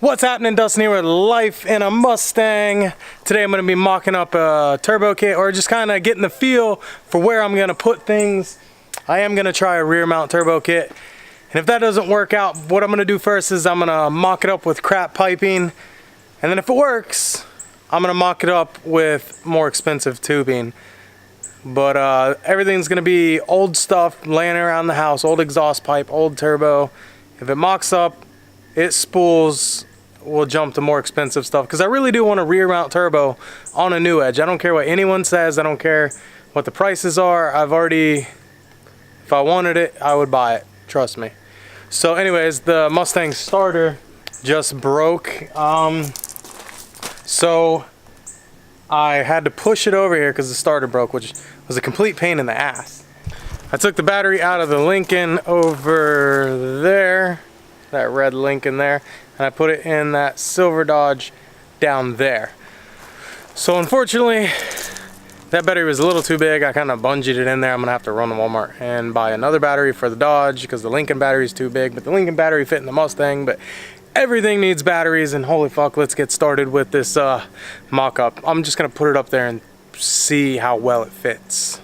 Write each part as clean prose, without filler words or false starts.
What's happening? Dustin here with Life in a Mustang. Today I'm going to be mocking up a turbo kit, or just kind of getting the feel for where I'm going to put things. I am going to try a rear mount turbo kit, and if that doesn't work out, what I'm going to do first is I'm going to mock it up with crap piping, and then if it works, I'm going to mock it up with more expensive tubing. But everything's going to be old stuff laying around the house, old exhaust pipe, old turbo. If it mocks up, it spools, we'll jump to more expensive stuff, because I really do want a rear mount turbo on a new Edge. I don't care what anyone says, I don't care what the prices are. I've already, if I wanted it, I would buy it, trust me. So anyways, the Mustang starter just broke, so I had to push it over here because the starter broke, which was a complete pain in the ass. I took the battery out of the Lincoln over there, that red Lincoln there, and I put it in that silver Dodge down there. So unfortunately, that battery was a little too big. I kind of bungeed it in there. I'm gonna have to run to Walmart and buy another battery for the Dodge because the Lincoln battery is too big, but the Lincoln battery fit in the Mustang. But everything needs batteries, and holy fuck, let's get started with this mock-up. I'm just gonna put it up there and see how well it fits.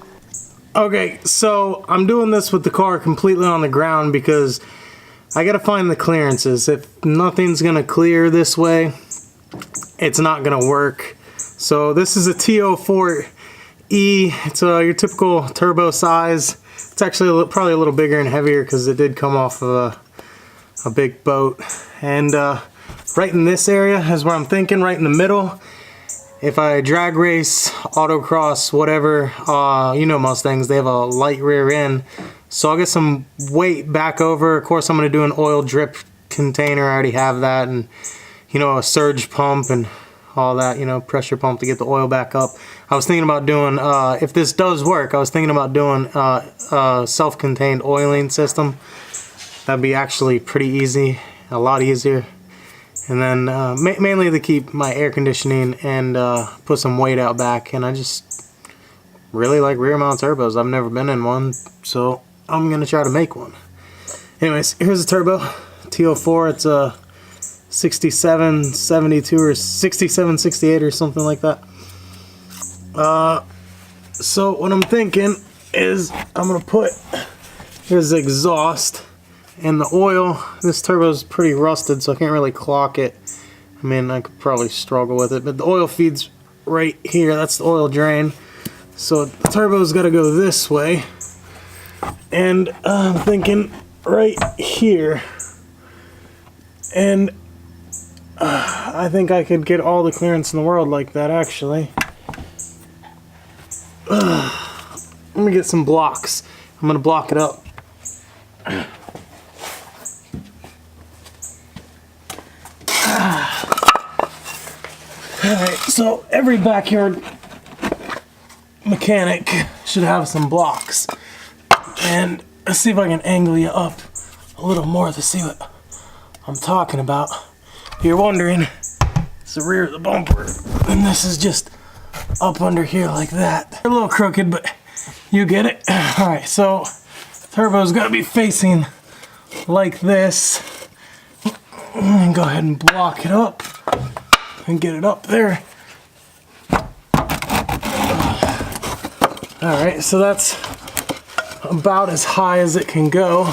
Okay, so I'm doing this with the car completely on the ground because I gotta find the clearances. If nothing's gonna clear this way, it's not gonna work. So this is a T04E. It's your typical turbo size. It's actually probably a little bigger and heavier because it did come off of a big boat. And right in this area is where I'm thinking, right in the middle. If I drag race, autocross, whatever, you know Mustangs, they have a light rear end. So I'll get some weight back over. Of course, I'm going to do an oil drip container. I already have that, and you know, a surge pump and all that, you know, pressure pump to get the oil back up. I was thinking about doing, if this does work, I was thinking about doing a self-contained oiling system. That'd be actually pretty easy, a lot easier. And then mainly to keep my air conditioning and put some weight out back. And I just really like rear mount turbos. I've never been in one, so I'm gonna try to make one. Anyways, here's a turbo, T04. It's a 6772 or 6768 or something like that. So what I'm thinking is I'm gonna put, here's the exhaust and the oil. This turbo is pretty rusted, so I can't really clock it. I mean, I could probably struggle with it, but the oil feeds right here. That's the oil drain. So the turbo's got to go this way, and I'm thinking right here, and I think I could get all the clearance in the world like that, actually. Let me get some blocks. I'm gonna block it up. Alright, so every backyard mechanic should have some blocks. And let's see if I can angle you up a little more to see what I'm talking about. If you're wondering, it's the rear of the bumper, and this is just up under here like that. A little crooked, but you get it. Alright, so turbo's gotta be facing like this. And go ahead and block it up and get it up there. Alright, so that's about as high as it can go.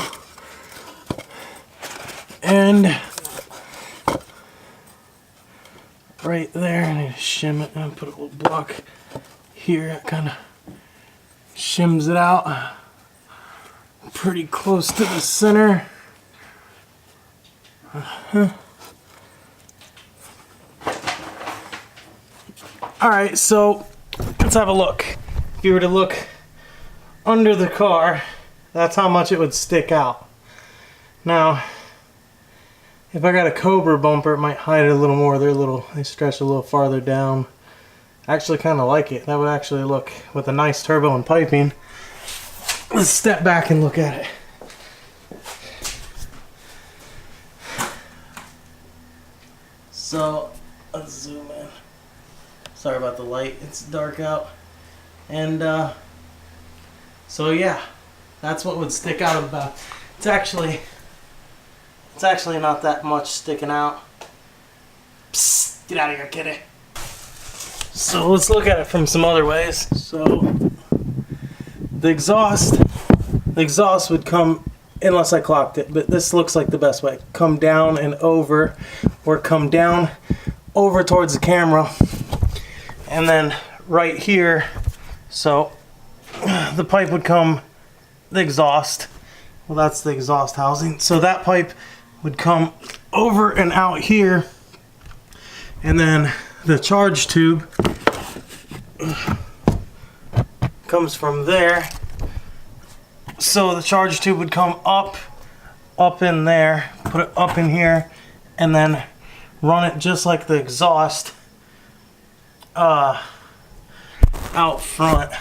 And right there, I need to shim it and put a little block here. It kind of shims it out pretty close to the center. Alright, so let's have a look. If you were to look under the car, that's how much it would stick out. Now, if I got a Cobra bumper, it might hide it a little more. They stretch a little farther down. I actually kind of like it. That would actually look, with a nice turbo and piping. Let's step back and look at it. So, let's zoom in. Sorry about the light, it's dark out. And so yeah, that's what would stick out of the back. It's actually not that much sticking out. Psst, get out of here, kitty. So let's look at it from some other ways. So the exhaust would come, unless I clocked it, but this looks like the best way. Come down and over, or come down over towards the camera, and then right here, so the pipe would come, the exhaust, well that's the exhaust housing, so that pipe would come over and out here, and then the charge tube comes from there, so the charge tube would come up in there, put it up in here, and then run it just like the exhaust out front.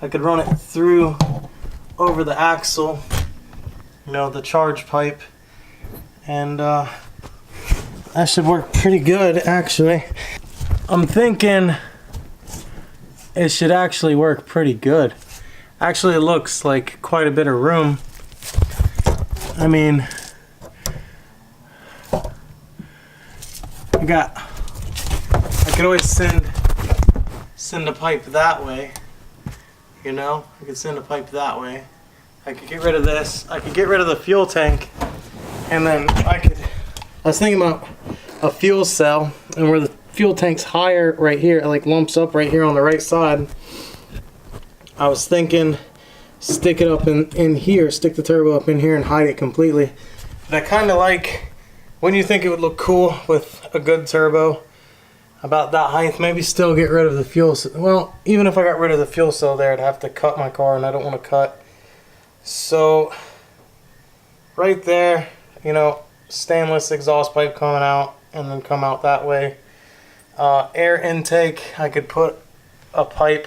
I could run it through over the axle, you know, the charge pipe, and that should work pretty good actually. I'm thinking it should actually work pretty good. Actually, it looks like quite a bit of room. I mean, I could always send a pipe that way, you know? I could send a pipe that way. I could get rid of this. I could get rid of the fuel tank, and then I was thinking about a fuel cell, and where the fuel tank's higher right here, it like lumps up right here on the right side. I was thinking stick it up in here, stick the turbo up in here and hide it completely. But I kind of like, wouldn't you think it would look cool with a good turbo about that height? Maybe still get rid of the fuel cell. Well, even if I got rid of the fuel cell there, I'd have to cut my car, and I don't want to cut. So right there, you know, stainless exhaust pipe coming out and then come out that way. Air intake, I could put a pipe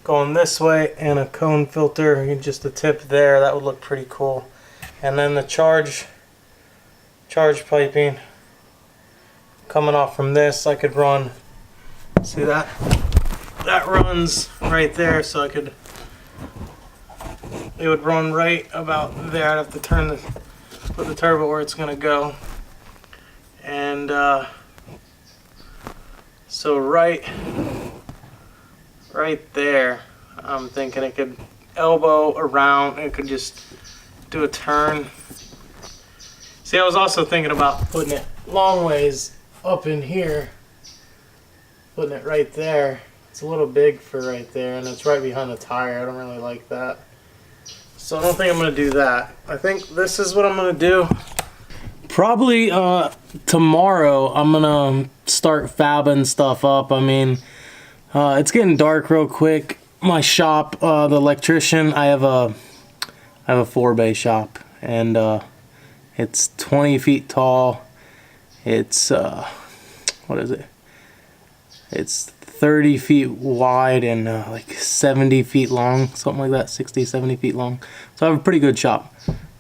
going this way and a cone filter, just a tip there. That would look pretty cool. And then the charge piping coming off from this, I could run, see that runs right there, so it would run right about there. I'd have to put the turbo where it's gonna go, and so right there, I'm thinking it could elbow around, it could just do a turn. See, I was also thinking about putting it long ways up in here, putting it right there. It's a little big for right there, and it's right behind the tire. I don't really like that, so I don't think I'm going to do that. I think this is what I'm going to do. Probably tomorrow I'm going to start fabbing stuff up. I mean, it's getting dark real quick. My shop, the electrician, I have a 4-bay shop, and it's 20 feet tall. It's what is it? It's 30 feet wide and like 70 feet long, something like that, 60, 70 feet long. So I have a pretty good shop.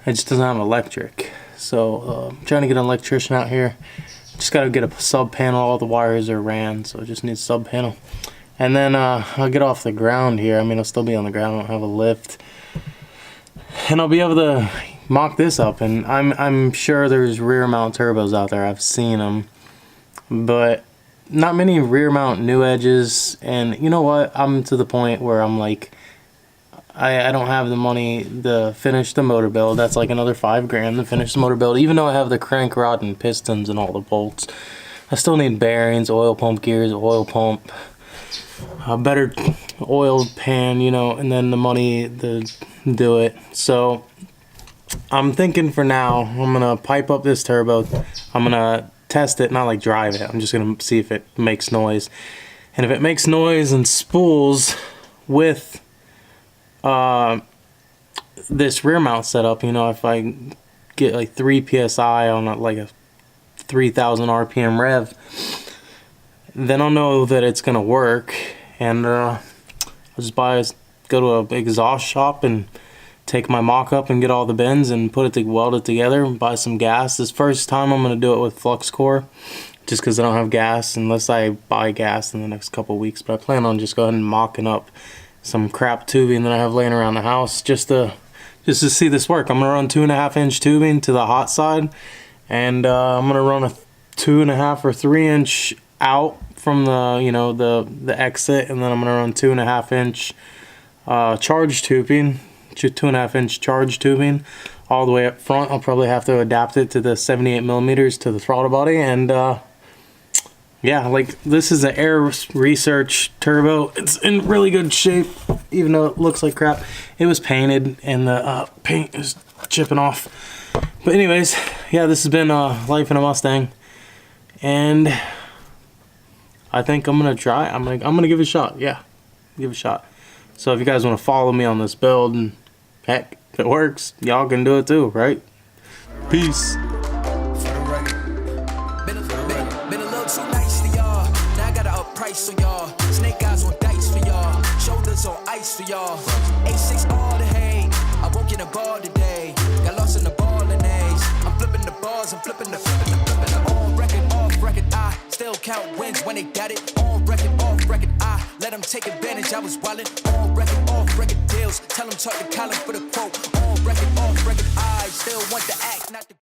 It just doesn't have electric. So I'm trying to get an electrician out here. Just got to get a sub panel. All the wires are ran, so it just needs a sub panel. And then I'll get off the ground here. I mean, I'll still be on the ground. I don't have a lift, and I'll be able to mock this up. And I'm sure there's rear mount turbos out there. I've seen them, but not many rear mount new edges. And you know what? I'm to the point where I'm like, I don't have the money to finish the motor build. That's like another $5 to finish the motor build. Even though I have the crank rod and pistons and all the bolts, I still need bearings, oil pump gears, oil pump, a better oil pan, you know, and then the money to do it. So I'm thinking for now, I'm gonna pipe up this turbo. I'm gonna test it, not like drive it. I'm just gonna see if it makes noise. And if it makes noise and spools with this rear mount setup, you know, if I get like 3 psi on like a 3000 RPM rev, then I'll know that it's gonna work. And I'll just go to a exhaust shop and take my mock up and get all the bends and weld it together and buy some gas. This first time I'm gonna do it with flux core, just because I don't have gas unless I buy gas in the next couple of weeks. But I plan on just going and mocking up some crap tubing that I have laying around the house just to see this work. I'm gonna run 2.5-inch tubing to the hot side, and I'm gonna run a 2.5 or 3 inch out from the, you know, the exit, and then I'm gonna run 2.5 inch charge tubing, 2.5 inch charge tubing all the way up front. I'll probably have to adapt it to the 78 millimeters to the throttle body, and yeah, like this is an Air Research turbo. It's in really good shape, even though it looks like crap. It was painted and the paint is chipping off. But anyways, yeah, this has been life in a Mustang, and I think I'm gonna try. I'm gonna give it a shot. Yeah, give it a shot. So if you guys want to follow me on this build, and heck, if it works, y'all can do it too, right? Peace. Price on y'all, snake eyes on dice for y'all, shoulders on ice for y'all. A6 all the hate, I woke in a bar today, got lost in the ball and A's. I'm flipping the bars, I'm flipping the on record, off record. I still count wins when they got it. On record, off record. I let them take advantage. I was wildin'. On record, off record deals. Tell them talk to Colin for the quote. On record, off record. I still want the act, not the